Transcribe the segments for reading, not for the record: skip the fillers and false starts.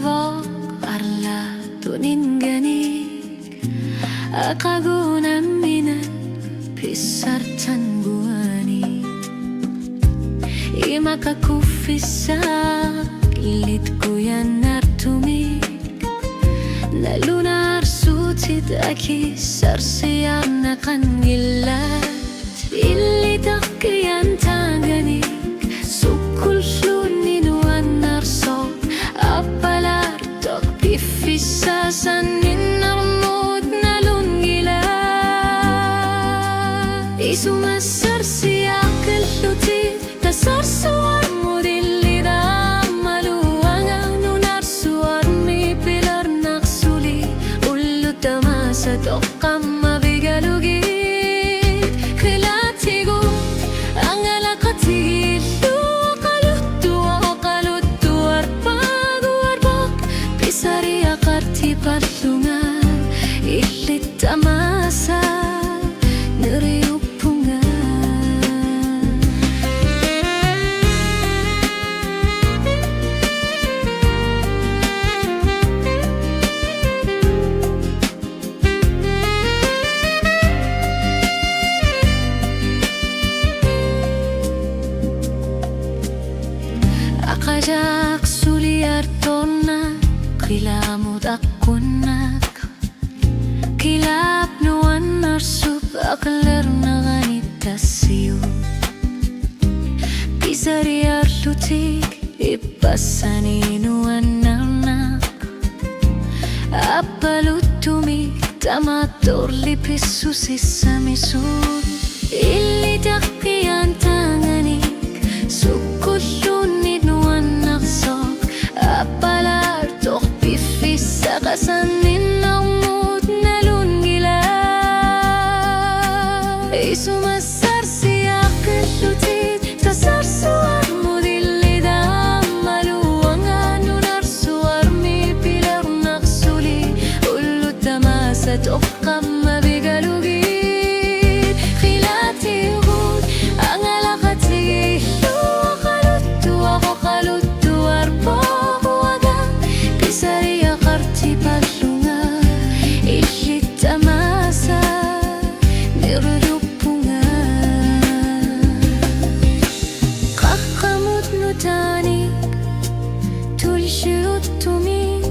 Tawag arla tuninganig Akagunaminan pisartan buani Imakakufisa Ilit ko yan nartumig Nalunar sutit aki Sarsiyar na kangilat Ilit aki yan tanganig Sukul slunin narso Apalar tok pifisa Sanin narmud nalungilat Isumasar siyak lutit Tasar suar mudilida Maluanga nunar suar mi pilar naksuli Ulut damasa tokam mabigalugit Kilatigo ang alakatigilu Akalutu arpag Pisari akarti patlungan Ilit damasa neriupungan Akajak suliar tonak Kilamut akunak Kilap nuan narsup Akler naganitasiyo Pisariar lutik Ipasani nuan narnak Apalutumik Tamator lipis susisamisud Ilidak kian tanganik Sukulunit nuan naksok Apalar tok pifisa Kasanin namut nalungila Isumasar siyak lutit Tasar suar mudilida Maluanga nunar suar mi pilar naksuli Ulut damasa tokam mabigalugit Khilati hud ang alakatigilu Akalutu ako kalutu arpawaga Pisari akarti paglunga Ilit damasa nirulupungan Kakamut nutanik Tulsiyot tumig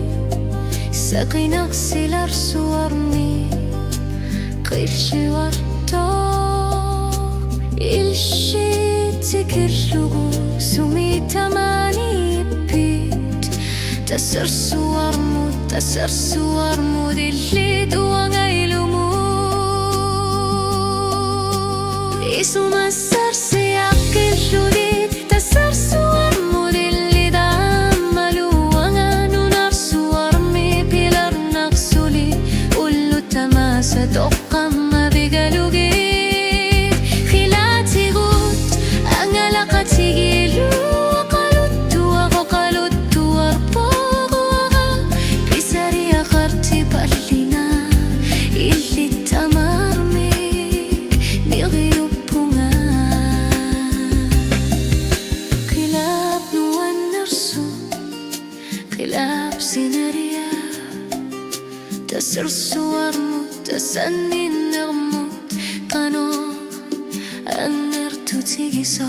Sakinak silar suarmi Qilshiwar to Ilshit tikirlugu Sumitamani pit Tasar suarmu Dillit uangailumu Isumasar siyak iludit Tasar suarmu Dillida Maluanga nunar suarmi Pilar naksuli Ulut tamasa Tokam mabigalugit Khilati gut Ang alakatigilu Akalutu ako kalutu arpawaga Pisari akarti palina Ilit tamarmig Niriyupungan Kilap nuan narso Kilap sinaria Tasar suarmu Tasanin narmut Kano Aner tutigiso